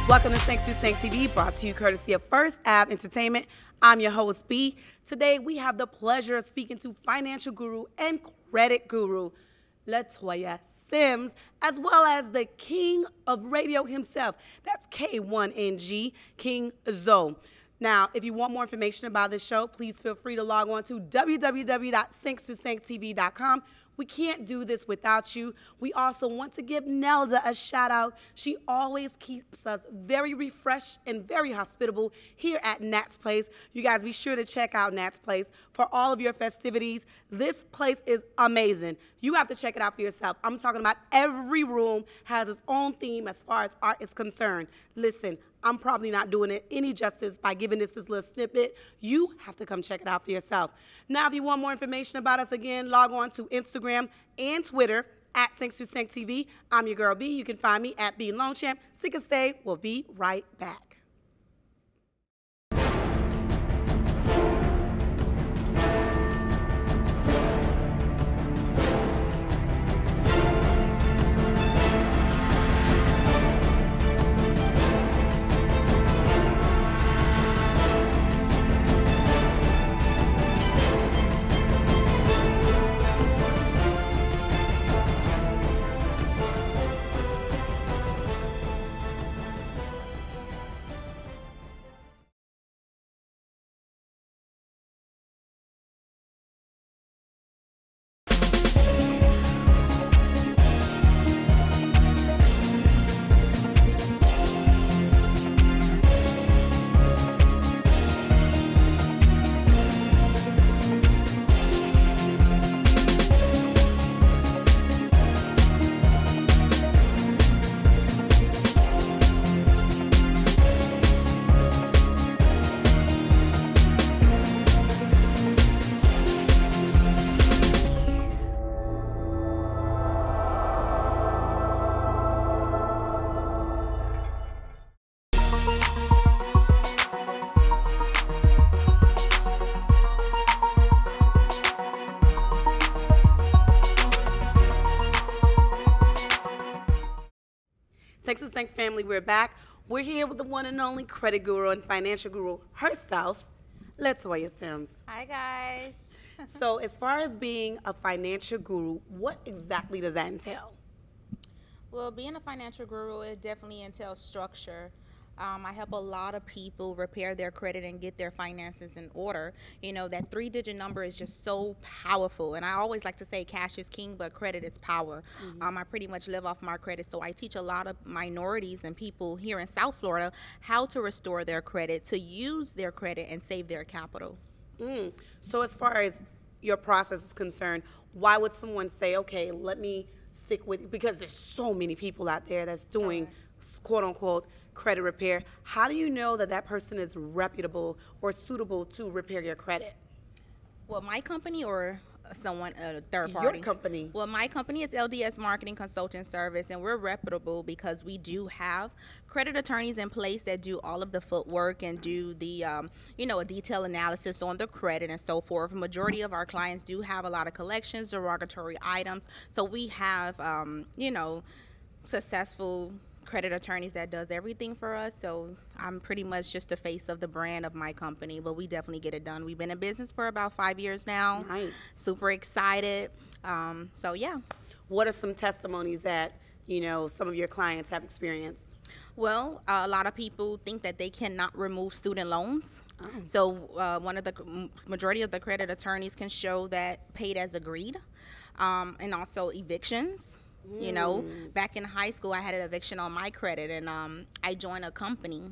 Welcome to Se25 TV, brought to you courtesy of First Ave Entertainment. I'm your host, B. Today, we have the pleasure of speaking to financial guru and credit guru, Latoya Sims, as well as the king of radio himself. That's K1Ng Zoe. Now, if you want more information about this show, please feel free to log on to www.se25tv.com. We can't do this without you. We also want to give Nelda a shout out. She always keeps us very refreshed and very hospitable here at Nat's Place. You guys be sure to check out Nat's Place for all of your festivities. This place is amazing. You have to check it out for yourself. I'm talking about every room has its own theme as far as art is concerned. Listen, I'm probably not doing it any justice by giving this little snippet. You have to come check it out for yourself. Now, if you want more information about us, again, log on to Instagram and Twitter at Se25 TV. I'm your girl B. You can find me at LONGCHAMP. Stick and stay. We'll be right back. Se25 family, we're back. We're here with the one and only credit guru and financial guru herself, Latoya Sims. Hi, guys. So as far as being a financial guru, what exactly does that entail? Well, being a financial guru, it definitely entails structure. I help a lot of people repair their credit and get their finances in order. You know, that 3-digit number is just so powerful. And I always like to say cash is king, but credit is power. I pretty much live off my credit. So I teach a lot of minorities and people here in South Florida how to restore their credit, to use their credit and save their capital. So as far as your process is concerned, why would someone say, okay, let me stick with, because there's so many people out there that's doing quote unquote credit repair. How do you know that that person is reputable or suitable to repair your credit? Well, my company or someone, a third party? Your company. Well, my company is LDS Marketing Consulting Service, and we're reputable because we do have credit attorneys in place that do all of the footwork and do the, you know, a detailed analysis on the credit and so forth. Majority of our clients do have a lot of collections, derogatory items, so we have, you know, successful credit attorneys that does everything for us. So I'm pretty much just the face of the brand of my company, but we definitely get it done. We've been in business for about 5 years now. Nice. Super excited. So yeah. What are some testimonies that, you know, some of your clients have experienced? Well, a lot of people think that they cannot remove student loans. So one of the majority of the credit attorneys can show that paid as agreed, and also evictions. You know, back in high school, I had an eviction on my credit, and I joined a company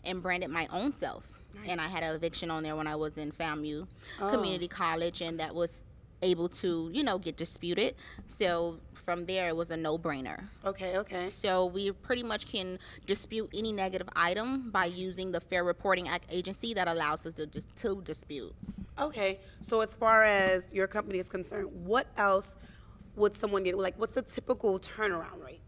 and branded my own self. Nice. And I had an eviction on there when I was in FAMU Community College, and that was able to, you know, get disputed. So from there, it was a no-brainer. Okay, okay. So we pretty much can dispute any negative item by using the Fair Reporting Act agency that allows us to dispute. Okay, so as far as your company is concerned, what else would someone get? Like, what's the typical turnaround rate?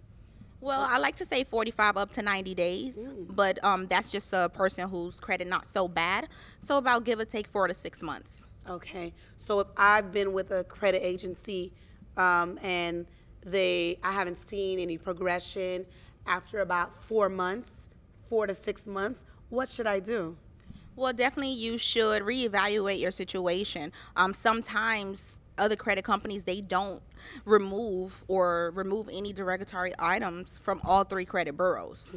Well, I like to say 45 up to 90 days, but that's just a person whose credit not so bad. So about give or take 4 to 6 months. Okay, so if I've been with a credit agency and I haven't seen any progression after about 4 months, 4 to 6 months, what should I do? Well, definitely you should reevaluate your situation. Sometimes other credit companies, they don't remove any derogatory items from all 3 credit bureaus,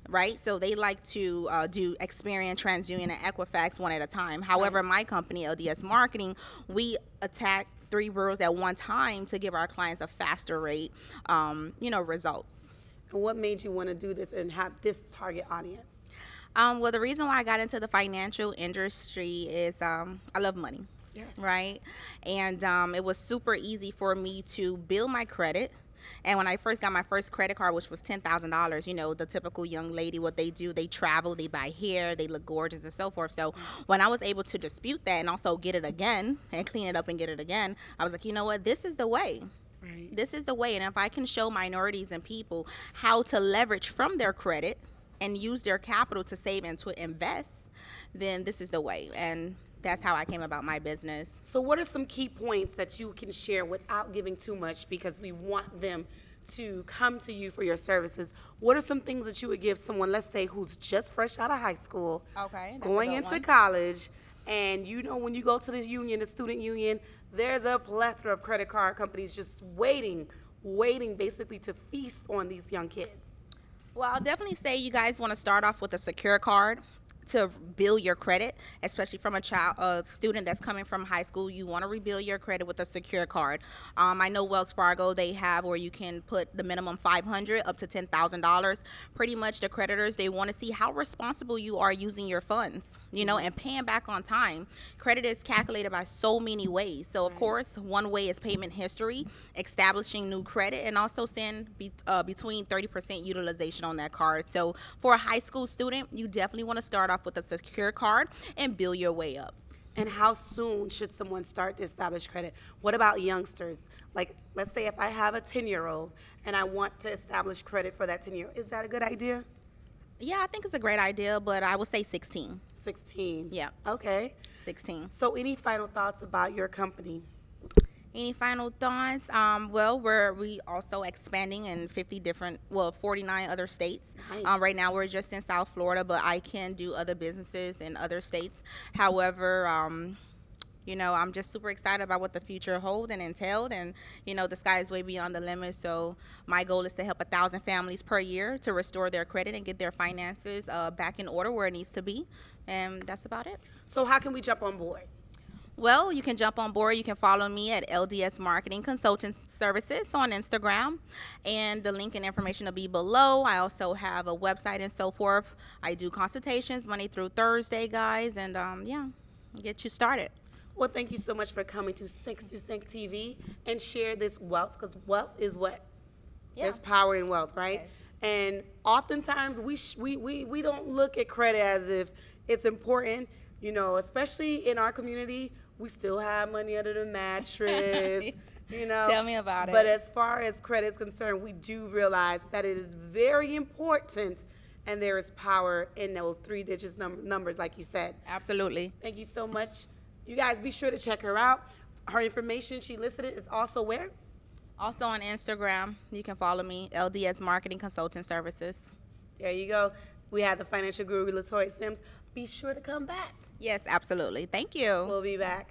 right? So they like to do Experian, TransUnion, and Equifax one at a time. However, my company, LDS Marketing, we attack 3 bureaus at one time to give our clients a faster rate, results. And what made you want to do this and have this target audience? Well, the reason why I got into the financial industry is I love money. Yes. Right? And it was super easy for me to build my credit. And when I first got my first credit card, which was $10,000, the typical young lady, what they do, they travel, they buy hair, they look gorgeous and so forth. So when I was able to dispute that and also get it again and clean it up and get it again, I was like, you know what, this is the way. Right. This is the way. And if I can show minorities and people how to leverage from their credit and use their capital to save and to invest, then this is the way. And that's how I came about my business. So what are some key points that you can share without giving too much, because we want them to come to you for your services? What are some things that you would give someone, let's say, who's just fresh out of high school, going into college, and when you go to the union, the student union, there's a plethora of credit card companies just waiting basically to feast on these young kids? Well, I'll definitely say you guys want to start off with a secure card to build your credit, especially from a student that's coming from high school. You want to rebuild your credit with a secure card. I know Wells Fargo, they have where you can put the minimum $500 up to $10,000. Pretty much the creditors, they want to see how responsible you are using your funds, and paying back on time. Credit is calculated by so many ways. So of course, one way is payment history, establishing new credit, and also staying between 30% utilization on that card. So for a high school student, you definitely want to start off with a secure card and build your way up. And how soon should someone start to establish credit? What about youngsters? Like, let's say if I have a 10-year-old and I want to establish credit for that 10-year-old, is that a good idea? Yeah, I think it's a great idea, but I would say 16. 16. Yeah. Okay. 16. So any final thoughts about your company? Any final thoughts? We also expanding in 49 other states. Nice. Right now we're just in South Florida, but I can do other businesses in other states. However, I'm just super excited about what the future holds and entailed, and the sky is way beyond the limit. So my goal is to help 1,000 families per year to restore their credit and get their finances back in order where it needs to be, and that's about it. So how can we jump on board? Well, you can jump on board. You can follow me at LDS Marketing Consulting Services on Instagram, and the link and information will be below. I also have a website and so forth. I do consultations Monday through Thursday, guys, and get you started. Well, thank you so much for coming to Sync to Sync TV and share this wealth, because wealth is what? Yeah. There's power in wealth, right? Yes. And oftentimes we don't look at credit as if it's important, especially in our community. We still have money under the mattress, Tell me about it. But as far as credit is concerned, we do realize that it is very important, and there is power in those 3-digit numbers, like you said. Absolutely. Thank you so much. You guys be sure to check her out. Her information, she listed it, is also where? Also on Instagram. You can follow me, LDS Marketing Consulting Services. There you go. We had the financial guru, Latoya Sims. Be sure to come back. Yes, absolutely. Thank you. We'll be back.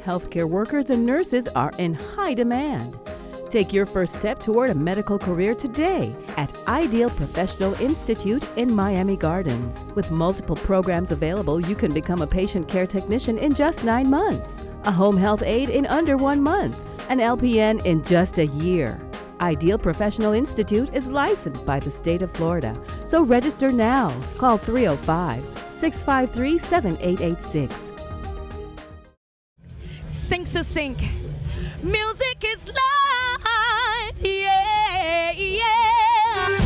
Healthcare workers and nurses are in high demand. Take your first step toward a medical career today at Ideal Professional Institute in Miami Gardens. With multiple programs available, you can become a patient care technician in just 9 months, a home health aide in under 1 month, an LPN in just a year. Ideal Professional Institute is licensed by the state of Florida, so register now. Call 305-653-7886. Sync to Sync. Music is life, yeah, yeah.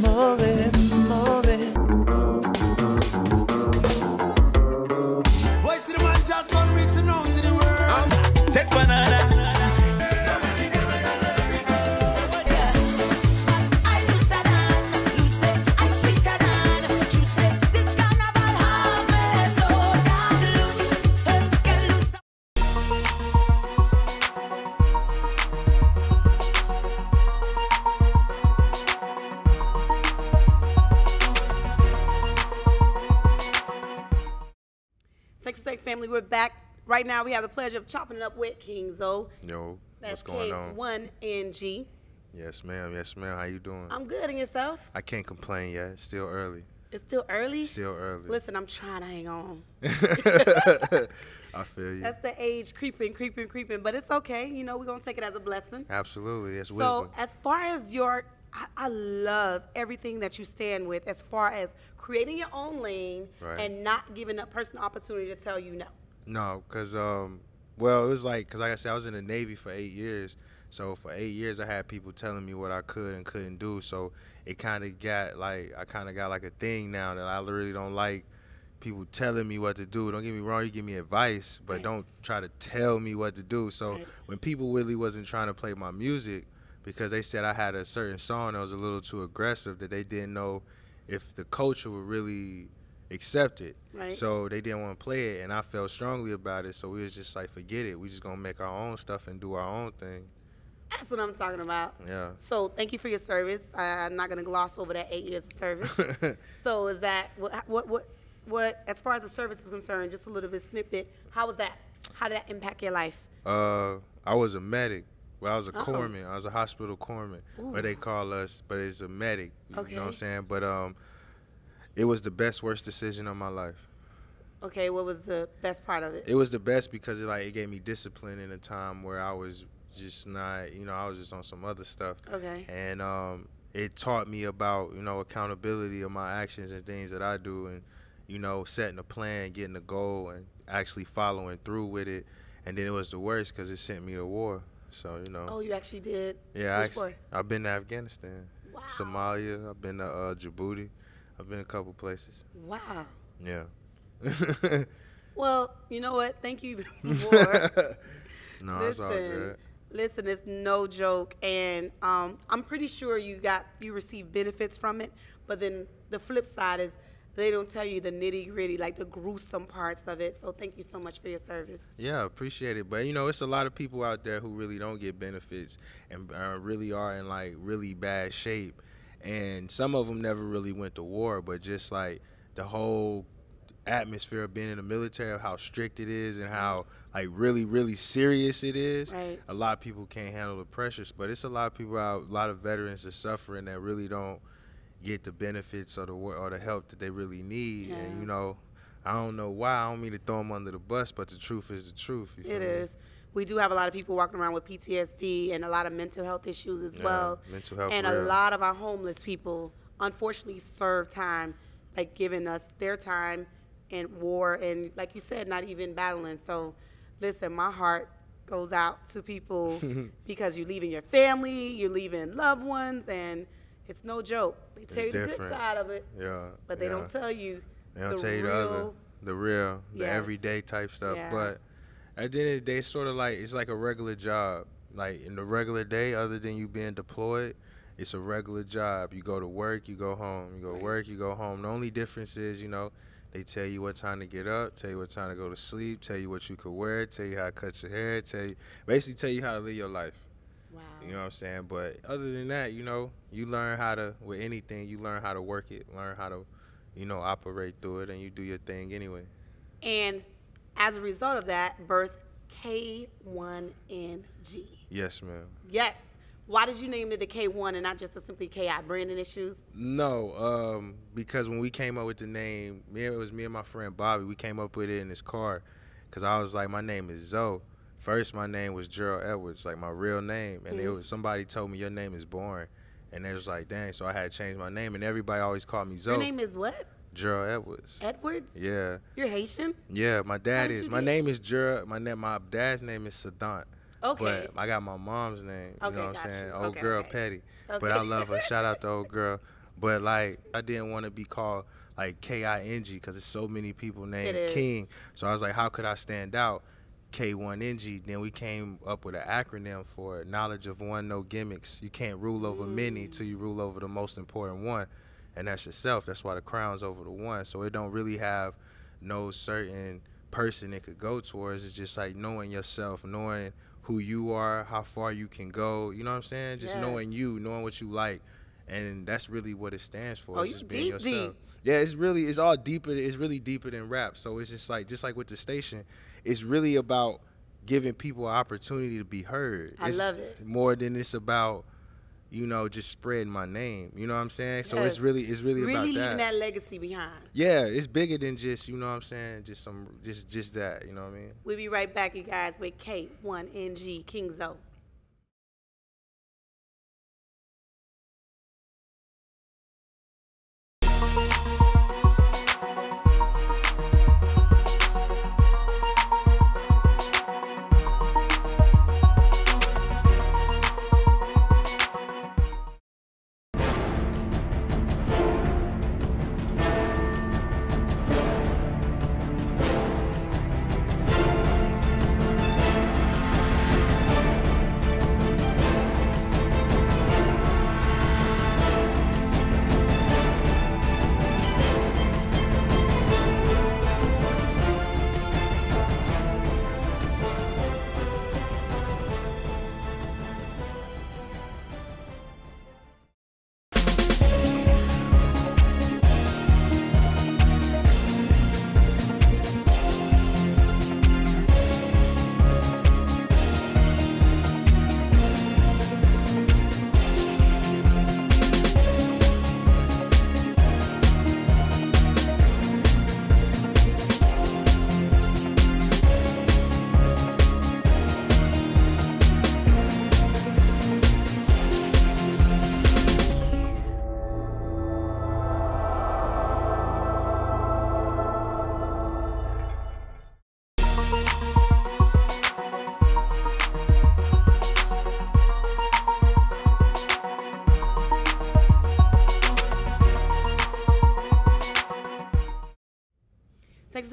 More, more. Voice to the man, just on reach. Sing family, we're back. Right now, we have the pleasure of chopping it up with King Zoe. Yo, That's what's going on? K1Ng. Yes, ma'am. Yes, ma'am. How you doing? I'm good, and yourself? I can't complain yet. It's still early. It's still early? Still early. Listen, I'm trying to hang on. I feel you. That's the age creeping, but it's okay. You know, we're going to take it as a blessing. Absolutely. It's So, wisdom. as far as I love everything that you stand with as far as creating your own lane and not giving a person the opportunity to tell you no. No, because, well, it was like, because like I said, I was in the Navy for 8 years. So for 8 years, I had people telling me what I could and couldn't do. So it kind of got like, I kind of got like a thing now that I really don't like people telling me what to do. Don't get me wrong, you give me advice, but don't try to tell me what to do. So when people really wasn't trying to play my music because they said I had a certain song that was a little too aggressive, that they didn't know if the culture would really accept it. So they didn't want to play it, and I felt strongly about it. So we was just like, forget it. We just gonna make our own stuff and do our own thing. That's what I'm talking about. Yeah. So thank you for your service. I'm not gonna gloss over that 8 years of service. So is that what as far as the service is concerned? Just a little bit snippet. How was that? How did that impact your life? I was a medic. Well, I was a corpsman. I was a hospital corpsman. But they call us, but it's a medic. You know what I'm saying? But it was the best, worst decision of my life. Okay, what was the best part of it? It was the best because it gave me discipline in a time where I was just not, I was just on some other stuff. Okay. And it taught me about, accountability of my actions and things that I do, and, setting a plan, getting a goal, and actually following through with it. And then it was the worst because it sent me to war. So, Oh, you actually did? Yeah, Which war? I've been to Afghanistan, Wow. Somalia, I've been to Djibouti. I've been a couple places. Wow. Yeah. Well, you know what? Thank you for No, it's all good. Listen, it's no joke, and I'm pretty sure you received benefits from it. But then the flip side is they don't tell you the nitty gritty, like the gruesome parts of it. So thank you so much for your service. Yeah, appreciate it. But it's a lot of people out there who really don't get benefits and really are in like really bad shape. And some of them never really went to war, but just like the whole atmosphere of being in the military, of how strict it is and how like really, really serious it is. A lot of people can't handle the pressures, but it's a lot of people out, a lot of veterans are suffering that really don't get the benefits or the help that they really need. And I don't know why. I don't mean to throw them under the bus, but the truth is the truth. You feel me? It is. We do have a lot of people walking around with PTSD and a lot of mental health issues as well. Mental health, and a lot of our homeless people unfortunately serve time, like giving us their time in war and, like you said, not even battling. So listen, my heart goes out to people because you're leaving your family, you're leaving loved ones, and it's no joke. They tell you the good side of it, but they don't tell you the real, the everyday type stuff. But at the end of the day, it's sort of like, it's like a regular job. Like in the regular day, other than you being deployed, it's a regular job. You go to work, you go home. You go to work, you go home. The only difference is, they tell you what time to get up, tell you what time to go to sleep, tell you what you could wear, tell you how to cut your hair, basically tell you how to live your life. Wow. You know what I'm saying? But other than that, you learn how to, with anything, you learn how to work it, learn how to, operate through it, and you do your thing anyway. And as a result of that, birth K1Ng. Yes, ma'am. Yes. Why did you name it the K1 and not just a simply KI? Branding issues? No, because when we came up with the name, it was me and my friend Bobby. We came up with it in his car because I was like, my name is Zoe. First, my name was Gerald Edwards, like my real name. And it was somebody told me, your name is boring. And they was like, dang, so I had to change my name. And everybody always called me Zoe. Your name is what? Gerald Edwards. Edwards? Yeah. You're Haitian? Yeah, my dad is. My name is Gerald. My dad's name is Sadant. Okay. But I got my mom's name. You know what I'm saying? Old Okay, girl Petty. But I love her. Shout out to old girl. But like, I didn't want to be called like K-I-N-G because there's so many people named King. So I was like, how could I stand out? K1NG. Then we came up with an acronym for it. Knowledge of one, no gimmicks. You can't rule over many till you rule over the most important one, and that's yourself. That's why the crown's over the one. So it don't really have no certain person it could go towards. It's just like knowing yourself, knowing who you are, how far you can go. You know what I'm saying? Just knowing you, knowing what you like, and that's really what it stands for. Oh, it's you just being deep. yourself. Yeah, it's all deeper. It's really deeper than rap. So it's just like with the station, it's really about giving people an opportunity to be heard. I love it. More than it's about, you know, just spreading my name. You know what I'm saying? So Yes. it's really about that. Leaving that legacy behind. Yeah, it's bigger than just, you know what I'm saying, just that, you know what I mean? We'll be right back, you guys, with K1Ng King Zoe.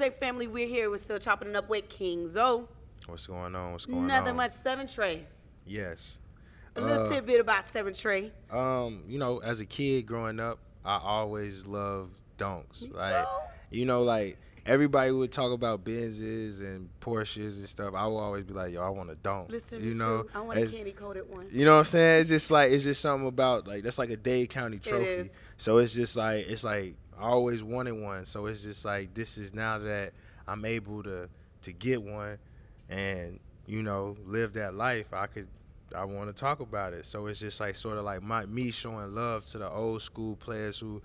Se25 family, we're here. We're still chopping it up with King Zoe. What's going on? What's going on? Nothing much. 7 Trey. Yes. A little tidbit about 7 Trey. You know, as a kid growing up, I always loved donks. Me like, too. you know, like everybody would talk about Benzes and Porsches and stuff. I would always be like, yo, I want a donk. Listen, you me know, too. I want a candy coated one. You know what I'm saying? It's just something about, like, that's like a Dade County trophy. So it's like I always wanted one. So it's just like, this is now that I'm able to get one and, you know, live that life, I want to talk about it. So it's just like sort of like me showing love to the old school players who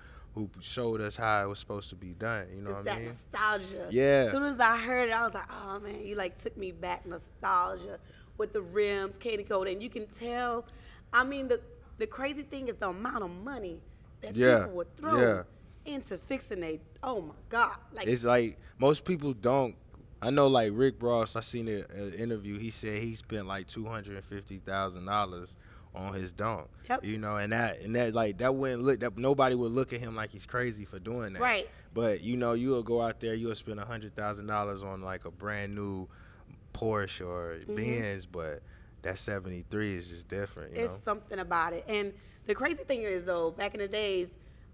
showed us how it was supposed to be done. You know what I mean? It's that nostalgia. Yeah. As soon as I heard it, I was like, oh man, you like took me back, nostalgia with the rims, candy coat, and you can tell. I mean, the crazy thing is the amount of money that people would throw into fixing they. Oh my God! Like, it's like most people don't. I know, like Rick Ross, I seen an interview. He said he spent like $250,000 on his donk. Yep. You know, and that like that wouldn't look, that nobody would look at him like he's crazy for doing that. Right. But you know, you'll go out there, you'll spend $100,000 on like a brand new Porsche or Benz, but that 73 is just different. You know? Something about it. And the crazy thing is though, back in the days,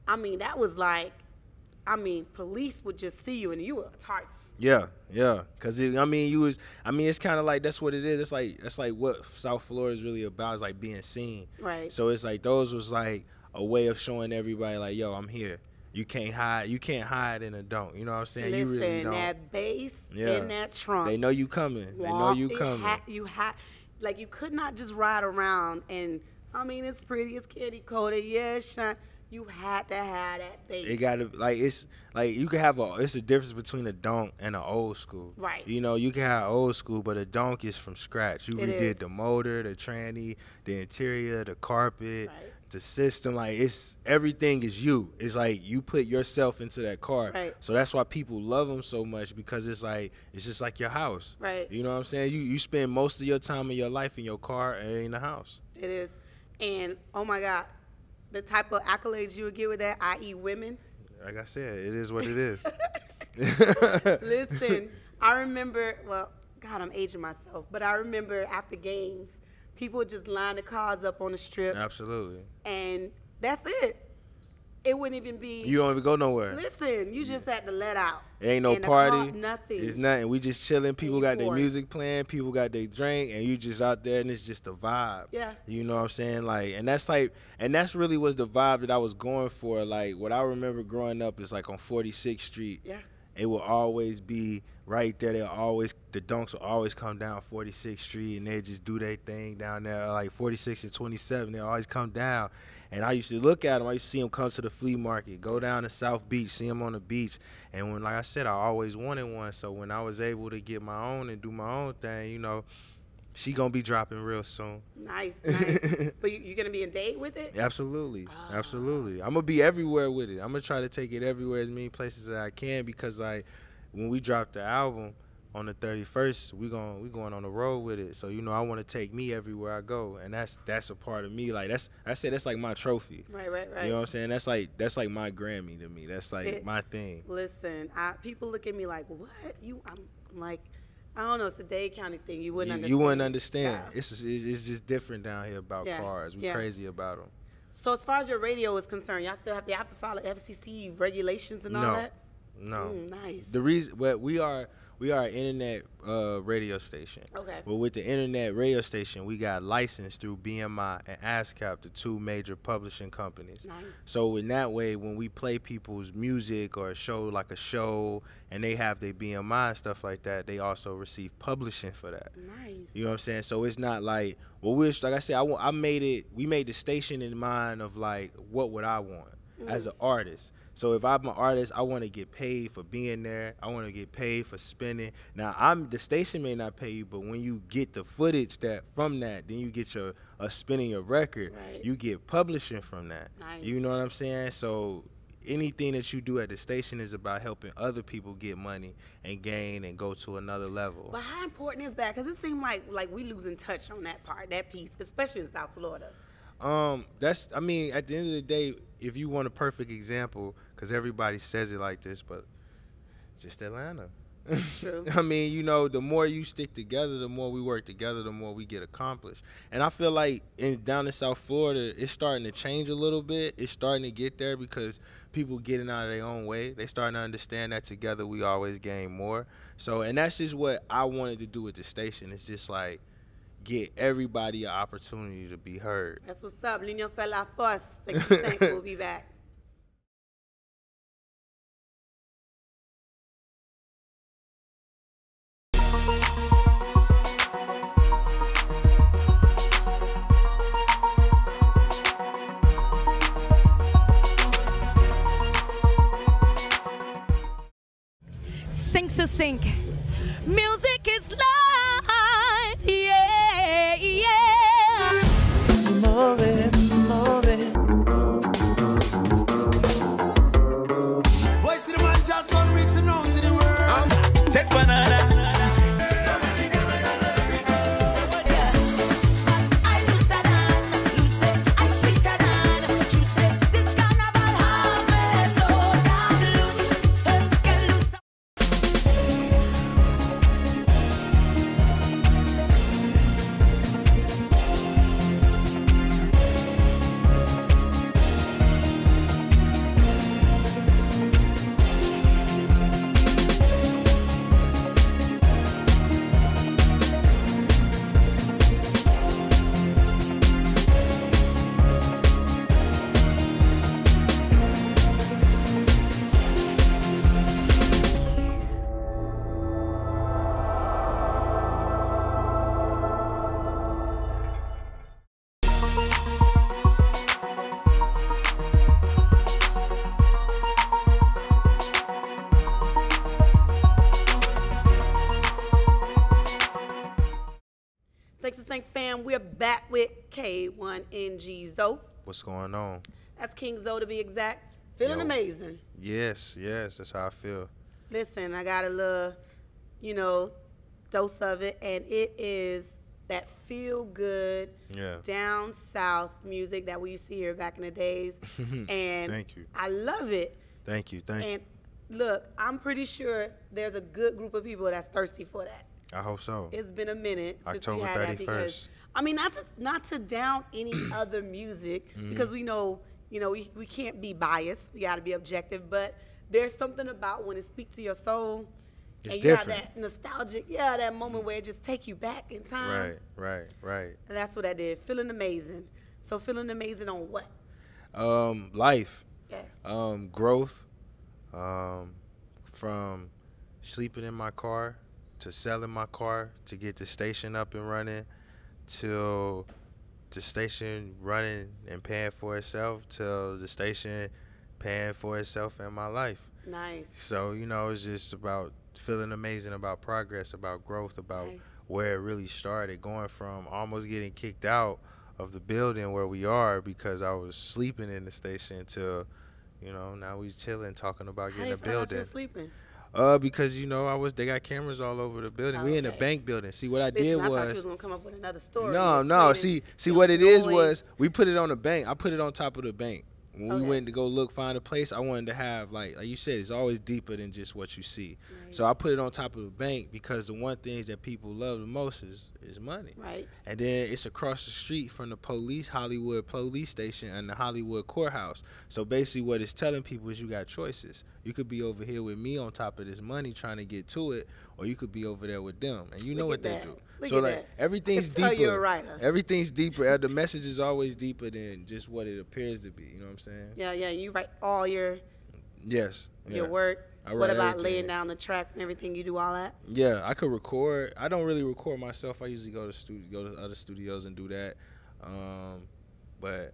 I mean, that was like, I mean, police would just see you and you were a target. Yeah, yeah. Cause it's kind of like that's what it is. That's like what South Florida is really about. Is like being seen. Right. So it's like those was like a way of showing everybody like, yo, I'm here. You can't hide. You can't hide in a donk. You know what I'm saying? Listen, you really don't. that bass in that trunk. They know you coming. They know you coming. Like you could not just ride around and I mean it's pretty, it's candy coated, yeah, shine. You had to have that bass. It gotta it's like you can have it's a difference between a donk and an old school. Right. You know, you can have old school, but a donk is from scratch. You redid the motor, the tranny, the interior, the carpet, the system. Like everything is you. It's like you put yourself into that car. Right. So that's why people love them so much, because it's just like your house. Right. You know what I'm saying? You spend most of your time in your life in your car and in the house. It is. And oh my God, the type of accolades you would get with that, i.e. women. Like I said, it is what it is. Listen, I remember, well, God, I'm aging myself, but I remember after games, people would just line the cars up on the strip. Absolutely. And that's it. it wouldn't even be. You don't even go nowhere. Listen, you just had to let out. It ain't no And party. Nothing. It's nothing. We just chilling. People got their 84. music playing. People got their drink, and you just out there, and it's just a vibe. Yeah. You know what I'm saying? Like, and that's really was the vibe that I was going for. Like, what I remember growing up is like on 46th Street. Yeah. It will always be right there. The dunks will always come down 46th Street, and they just do their thing down there. Like 46 and 27, they always come down. And I used to look at them. I used to see them come to the flea market, go down to South Beach, see them on the beach. And when, like I said, I always wanted one. So when I was able to get my own and do my own thing, you know, she gonna be dropping real soon. Nice, nice. But you're gonna be in date with it? Absolutely, absolutely. I'm gonna be everywhere with it. I'm gonna try to take it everywhere, as many places as I can, because like when we drop the album on the 31st, we going on the road with it. So you know, I want to take me everywhere I go, and that's a part of me. Like that's like my trophy. Right. You know what I'm saying? That's like my Grammy to me. That's like my thing. Listen, people look at me like, what? I'm like, I don't know. It's a Dade County thing. You wouldn't understand. You wouldn't understand. Yeah. It's just different down here about cars. We crazy about them. So as far as your radio is concerned, y'all still have to follow FCC regulations and all that? No. Nice. The reason, we are an internet radio station. Okay. But with the internet radio station, we got licensed through BMI and ASCAP, the two major publishing companies. Nice. So in that way, when we play people's music or a show, and they have their BMI and stuff like that, they also receive publishing for that. Nice. You know what I'm saying? So it's not like, well, like I said, we made the station in mind of like, what would I want as an artist? So if I'm an artist, I want to get paid for being there. I want to get paid for spinning. Now, the station may not pay you, but when you get the footage from that, then you get a spinning your record. Right. You get publishing from that. Nice. You know what I'm saying? So anything that you do at the station is about helping other people get money and gain and go to another level. But how important is that? Because it seemed like we losing touch on that piece, especially in South Florida. I mean, at the end of the day, if you want a perfect example, because everybody says it like this, but just Atlanta. True. I mean, you know, the more you stick together, the more we work together, the more we get accomplished. And I feel like down in South Florida, it's starting to change a little bit. It's starting to get there because people getting out of their own way. They starting to understand that together we always gain more. So, and that's just what I wanted to do at the station. It's just like, get everybody an opportunity to be heard. That's what's up. L'Union fait la force. 6% we'll be back. Sink to sink. Music is life. Yeah, yeah. More, more. Voice to the man, just on reaching out to the world. Take banana. Fam, we're back with K1Ng Zoe. What's going on? That's King Zoe to be exact. Feeling amazing. Yes, that's how I feel. Listen, I got a little, dose of it, and it is that feel-good, down south music that we used to hear back in the days. And Thank you. I love it. Thank you. And look, I'm pretty sure there's a good group of people that's thirsty for that. I hope so. It's been a minute since October we had 31st. that because, I mean, not to down any other music, because we know you know, we can't be biased. We got to be objective. But there's something about when it speaks to your soul, It's and you different. have that nostalgic, that moment where it just take you back in time. Right. And that's what I did. Feeling amazing. So feeling amazing on what? Life. Yes. Growth. From sleeping in my car to selling my car to get the station up and running, till the station running and paying for itself, till the station paying for itself in my life. Nice. So, you know, it's just about feeling amazing, about progress, about growth, about where it really started, going from almost getting kicked out of the building where we are because I was sleeping in the station to, you know, now we chilling talking about getting a building. How you was sleeping? Because, you know, they got cameras all over the building. We in the bank building. See, what I did was, I thought you was gonna come up with another story. No. See what it is was, we put it on the bank. I put it on top of the bank. When we went to go find a place, I wanted to have, like you said, it's always deeper than just what you see. Right. So I put it on top of the bank because the one thing that people love the most is money. Right. And then it's across the street from the Hollywood police station and the Hollywood courthouse. So basically what it's telling people is you got choices. You could be over here with me on top of this money trying to get to it, or you could be over there with them. And you know what they do. So like everything's deeper. You're a writer. Everything's deeper. The message is always deeper than just what it appears to be. You know what I'm saying? Yeah. You write all your your work. What about laying down the tracks and everything? You do all that? Yeah, I could record. I don't really record myself. I usually go to other studios and do that. But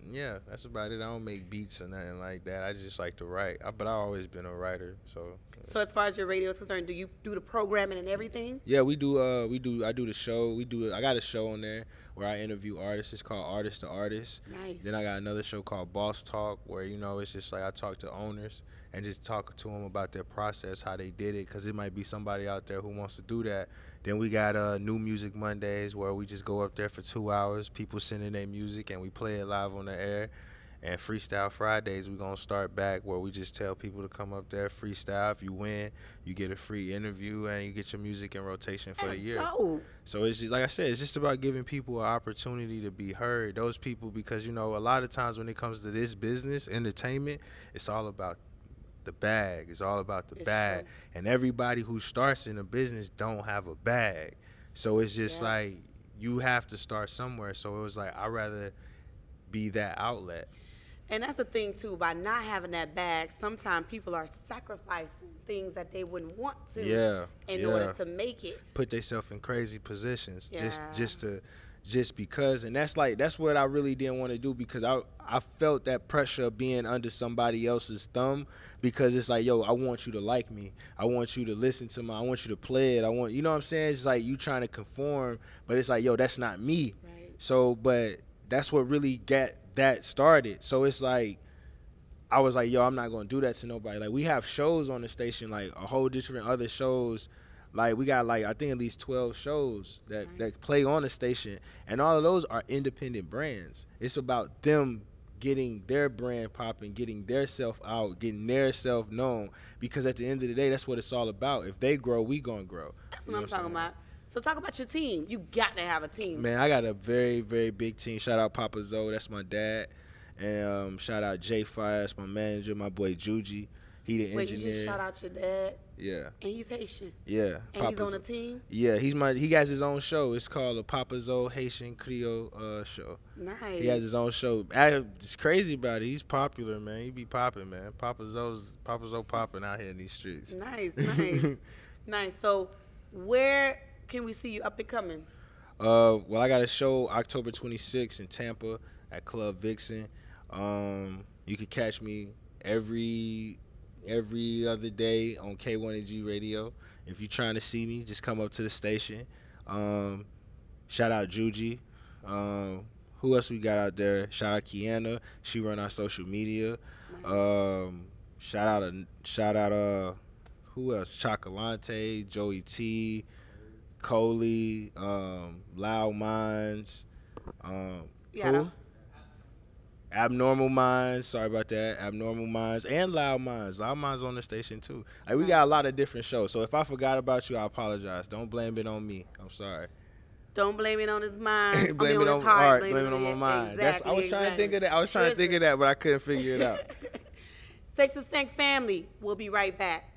yeah, that's about it. I don't make beats or nothing like that. I just like to write. But I've always been a writer. So as far as your radio is concerned, do you do the programming and everything? Yeah, we do. I do the show. I got a show on there where I interview artists. It's called Artist to Artist. Nice. Then I got another show called Boss Talk, where, you know, it's just like I talk to owners and just talk to them about their process, how they did it, because it might be somebody out there who wants to do that. Then we got New Music Mondays, where we just go up there for 2 hours. People send in their music and we play it live on the air. And Freestyle Fridays, we're going to start back where we just tell people to come up there, freestyle. If you win, you get a free interview and you get your music in rotation for the year. Dope. So it's just, like I said, it's just about giving people an opportunity to be heard. Those people, because, you know, a lot of times when it comes to this business, entertainment, it's all about the bag. It's all about the bag. True. And everybody who starts in a business don't have a bag. So it's just like you have to start somewhere. So it was like I'd rather be that outlet. And that's the thing, too. By not having that bag, sometimes people are sacrificing things that they wouldn't want to in order to make it. Put themselves in crazy positions just because. And that's what I really didn't want to do, because I felt that pressure of being under somebody else's thumb, because it's like, yo, I want you to like me. I want you to listen to I want you to play it. You know what I'm saying? It's like you trying to conform, but it's like, yo, that's not me. Right. So, but that's what really got that started. So it's like I was like, yo, I'm not gonna do that to nobody. Like, we have shows on the station, like a whole different other shows. Like, we got I think at least 12 shows that play on the station, and all of those are independent brands. It's about them getting their brand popping, getting their self out, getting their self known, because at the end of the day, that's what it's all about. If they grow, we gonna grow. That's what I'm talking about. So talk about your team. You got to have a team. Man, I got a very, very big team. Shout out Papa Zoe, that's my dad. And shout out J5, that's my manager, my boy Juji. He the engineer. Wait, you just shout out your dad? Yeah. And he's Haitian? Yeah. And Papa he's on the team? Yeah, he has his own show. It's called the Papa Zoe Haitian Creole show. Nice. He has his own show. It's crazy about it. He's popular, man. He be popping, man. Papa Zoe popping out here in these streets. Nice. Nice. So where can we see you up and coming? Well, I got a show October 26th in Tampa at Club Vixen. You can catch me every other day on K1Ng Radio. If you're trying to see me, just come up to the station. Shout out Juji. Who else we got out there? Shout out Kiana. She run our social media. Nice. Shout out who else? Chocolante, Joey T, Coley, Loud Minds. Who? Abnormal Minds, sorry about that. Abnormal Minds and Loud Minds. Loud Minds on the station too. We got a lot of different shows. So if I forgot about you, I apologize. Don't blame it on me. I'm sorry. Don't blame it on his mind. Blame it on his my heart. blame it on my mind. Exactly, I was trying to think of that. I was trying to think of that, but I couldn't figure it out. Se25 family. We'll be right back.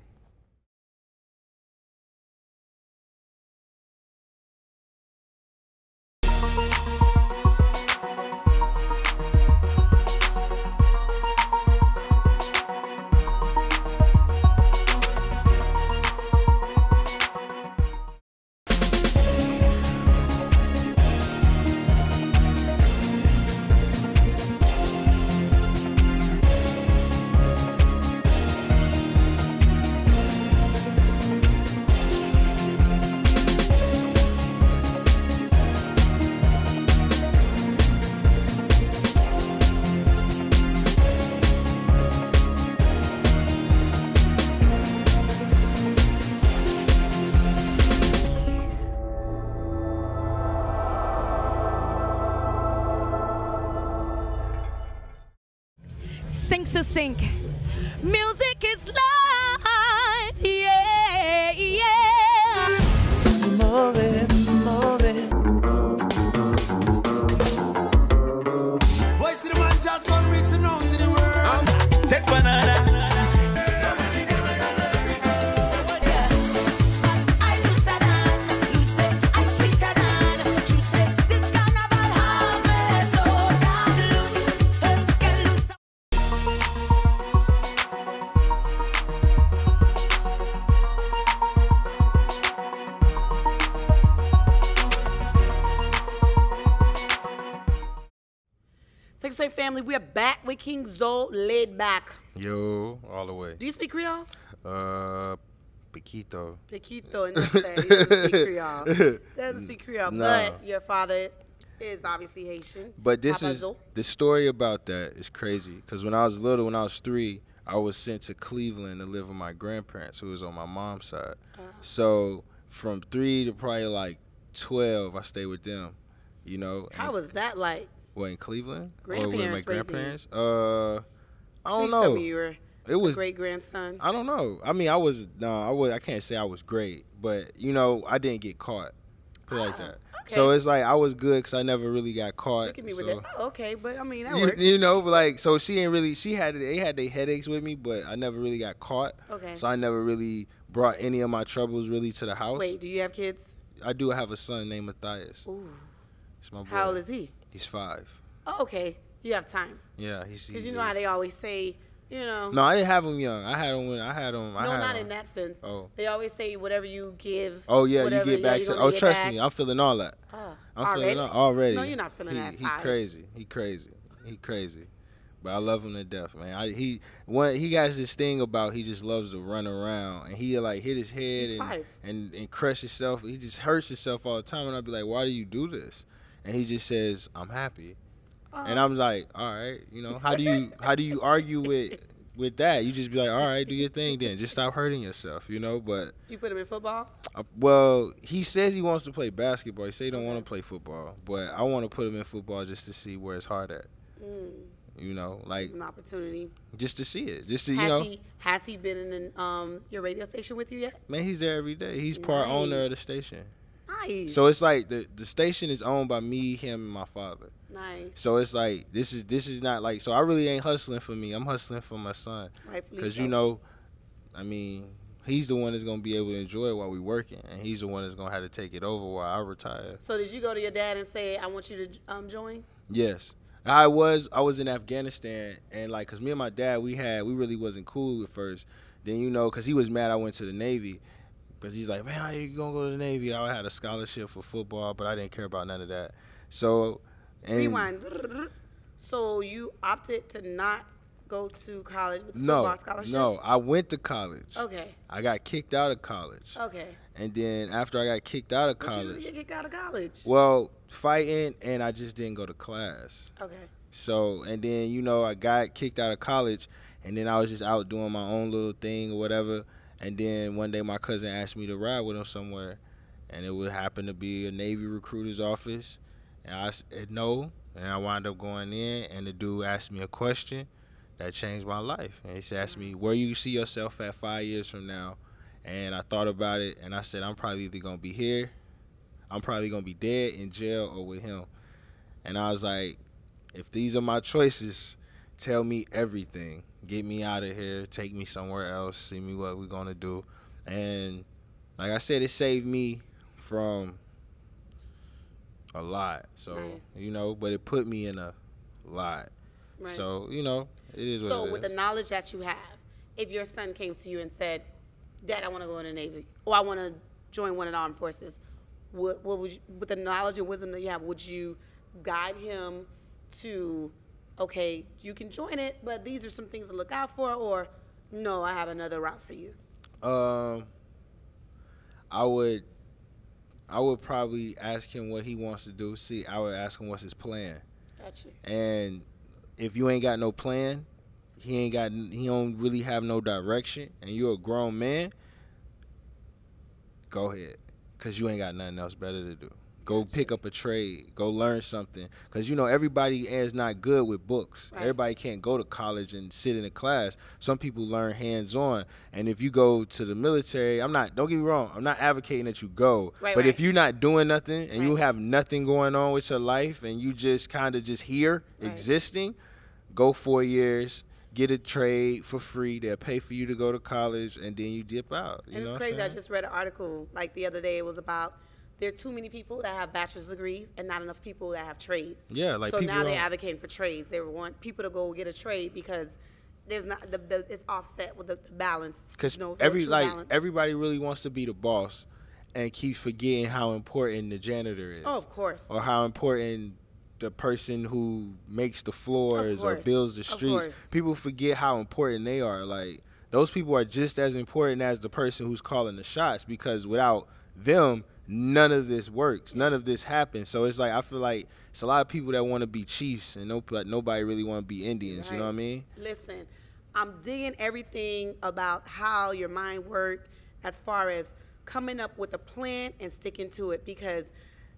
Sync. Music is life. Yeah, yeah. Voice to the man just on reaching out to the world. Take banana. Se25 family, we are back with King Zoe, laid back. Yo, all the way. Do you speak Creole? Piquito. Piquito, and that's that. He doesn't speak Creole. Doesn't speak Creole, No. but your father is obviously Haitian. But this Papa is Zoe. the story about that is crazy. Because when I was little, when I was 3, I was sent to Cleveland to live with my grandparents, who was on my mom's side. So from 3 to probably like 12, I stayed with them. You know. How was that like? What, in Cleveland? Grandparents Or with my raising you? grandparents? I don't Please know. tell me you were It was great grandson. I don't know. I mean, I can't say I was great, but you know, I didn't get caught. Put it like that. Okay. So it's like I was good because I never really got caught. Look at me so, with that. Oh, okay, but I mean that you, works. you know, but like, so they had their headaches with me, but I never really got caught. Okay. So I never really brought any of my troubles really to the house. Wait, do you have kids? I do have a son named Matthias. Ooh. It's my boy. How old is he? He's 5. Oh, okay. You have time. Yeah, he's. Because you know how they always say, you know. No, I didn't have him young. I had him when No, not in that sense. Oh. They always say whatever you give. Oh yeah, whatever, you get back. you're gonna Oh, get trust back. me, I'm feeling all that. Oh, I'm feeling already. No, you're not feeling that. He crazy. He crazy. But I love him to death, man. He got this thing about he just loves to run around and he like hit his head and crush himself. He just hurts himself all the time, and I'd be like, why do you do this? And he just says, I'm happy. And I'm like, all right, you know, how do you argue with that? You just be like, all right, do your thing then. Just stop hurting yourself, you know. But You put him in football? well, he says he wants to play basketball. He say he don't want to play football, but I want to put him in football just to see where his heart at. You know, like An opportunity. just to see it, just to Has he been in your radio station with you yet? Man, he's there every day. He's part owner of the station. Nice. So it's like the station is owned by me, him, and my father. Nice. So it's like this is not like, so I really ain't hustling for me. I'm hustling for my son. Rightfully Because so. you know, I mean, he's the one that's gonna be able to enjoy it while we working, and he's the one that's gonna have to take it over while I retire. So did you go to your dad and say, I want you to join? Yes. I was in Afghanistan, and like, cause me and my dad, we really wasn't cool at first. Then, you know, cause he was mad I went to the Navy, cause he's like, man, how you gonna go to the Navy? I had a scholarship for football, but I didn't care about none of that. So, and Rewind. So you opted to not go to college with the football scholarship? No, I went to college. Okay. I got kicked out of college. Okay. And then after I got kicked out of What you college, did get kicked out of college? well, fighting, and I just didn't go to class. Okay. So, and then, you know, I got kicked out of college, and then I was just out doing my own little thing or whatever. And then one day my cousin asked me to ride with him somewhere, and it would happen to be a Navy recruiter's office. And I said no, and I wound up going in, and the dude asked me a question that changed my life. And he asked me, where you see yourself at 5 years from now? And I thought about it, and I said, I'm probably either going to be here I'm probably going to be dead, in jail, or with him. And I was like, if these are my choices, tell me everything. Get me out of here. Take me somewhere else. See me what we're going to do. And like I said, it saved me from a lot. So, you know, but it put me in a lot. Right. So, you know, it is what it is. So with the knowledge that you have, if your son came to you and said, Dad, I want to go in the Navy, or I want to join one of the armed forces, what would you, with the knowledge and wisdom that you have, would you guide him to, okay, you can join it, but these are some things to look out for, or no, I have another route for you? I would probably ask him what he wants to do. I would ask him what's his plan. Gotcha. And if you ain't got no plan, he don't really have no direction, and you're a grown man, go ahead, because you ain't got nothing else better to do. Go pick up a trade. Go learn something. Because, you know, everybody is not good with books. Right. Everybody can't go to college and sit in a class. Some people learn hands-on. And if you go to the military, don't get me wrong, I'm not advocating that you go. Right, but if you're not doing nothing and you have nothing going on with your life and you just kind of just here existing, go 4 years, get a trade for free. They'll pay for you to go to college, and then you dip out. And it's crazy. I just read an article like the other day. It was about there are too many people that have bachelor's degrees and not enough people that have trades. Yeah, like so now they're advocating for trades. They want people to go get a trade because there's not it's offset with the balance. Because everybody really wants to be the boss and keep forgetting how important the janitor is. Oh, of course. Or how important the person who makes the floors or builds the streets. People forget how important they are. Like, those people are just as important as the person who's calling the shots, because without them, none of this works. None of this happens. So it's like, I feel like it's a lot of people that want to be chiefs and nobody really want to be Indians. Right. You know what I mean? Listen, I'm digging everything about how your mind works as far as coming up with a plan and sticking to it, because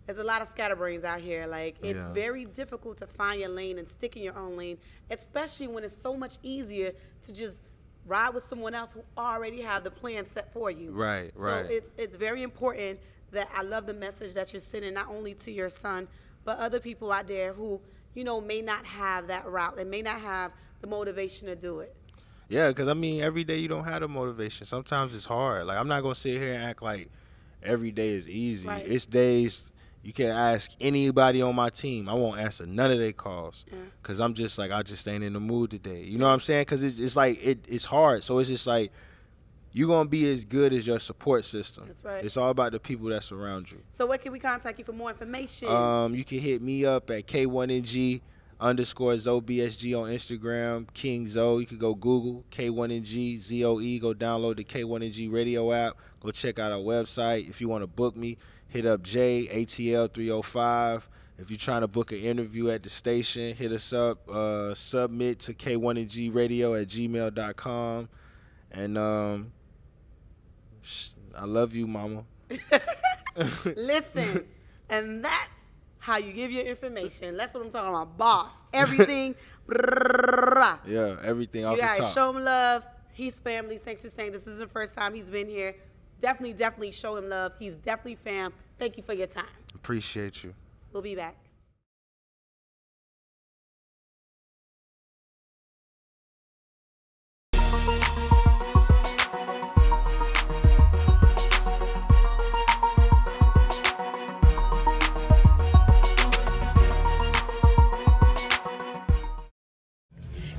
there's a lot of scatterbrains out here. Like, it's very difficult to find your lane and stick in your own lane, especially when it's so much easier to just ride with someone else who already have the plan set for you. Right, right. So it's very important that I love the message that you're sending not only to your son, but other people out there who, you know, may not have that route and may not have the motivation to do it. Yeah, because, I mean, every day you don't have the motivation. Sometimes it's hard. Like, I'm not going to sit here and act like every day is easy. Right. It's days you can ask anybody on my team. I won't answer none of their calls because I'm just like, I just ain't in the mood today. You know what I'm saying? Because it's like it's hard. So it's just like, you're going to be as good as your support system. That's right. It's all about the people that surround you. So where can we contact you for more information? You can hit me up at K1Ng _Zoe BSG on Instagram, King Zoe. You can go Google K1Ng Zoe. Go download the K1Ng radio app. Go check out our website. If you want to book me, hit up JATL305. If you're trying to book an interview at the station, hit us up. Submit to K1NGradio@gmail.com. And I love you, mama. Listen, and that's how you give your information. That's what I'm talking about, boss. Everything. Yeah, everything off the top. You gotta show him love. He's family. Thanks for saying this is the first time he's been here. Definitely show him love. He's definitely fam. Thank you for your time. Appreciate you. We'll be back.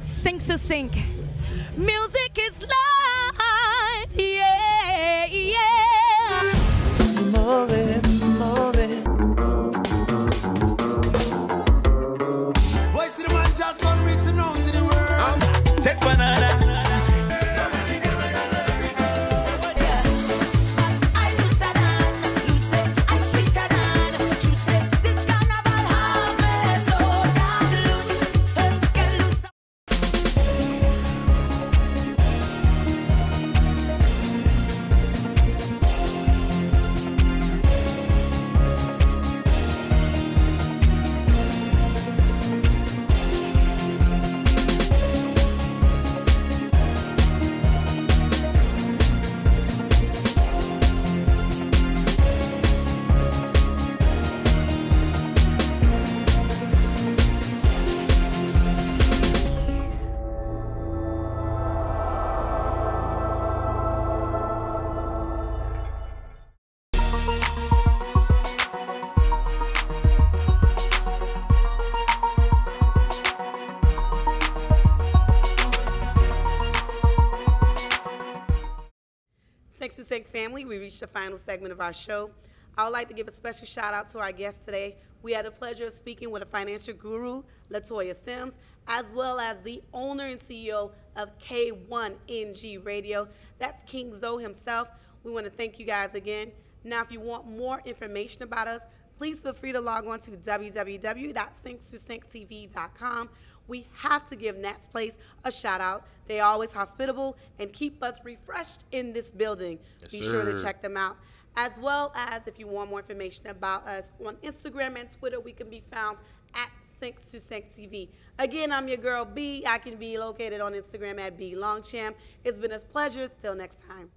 Sink to sink. Music is life. Yeah, yeah. Move it, move it. Voice to the man just on reaching out to the world. Take banana. Sinks to Sink family, we reached the final segment of our show. I would like to give a special shout out to our guest today. We had the pleasure of speaking with a financial guru, Latoya Sims, as well as the owner and CEO of K1Ng Radio. That's King Zoe himself. We want to thank you guys again. Now, if you want more information about us, please feel free to log on to www.sinkstosinktv.com. We have to give Nat's Place a shout out. They're always hospitable and keep us refreshed in this building. Be sure to check them out. As well as if you want more information about us on Instagram and Twitter, we can be found at Sinks to Sink TV. Again, I'm your girl B. I can be located on Instagram at BLongChamp. It's been a pleasure. Till next time.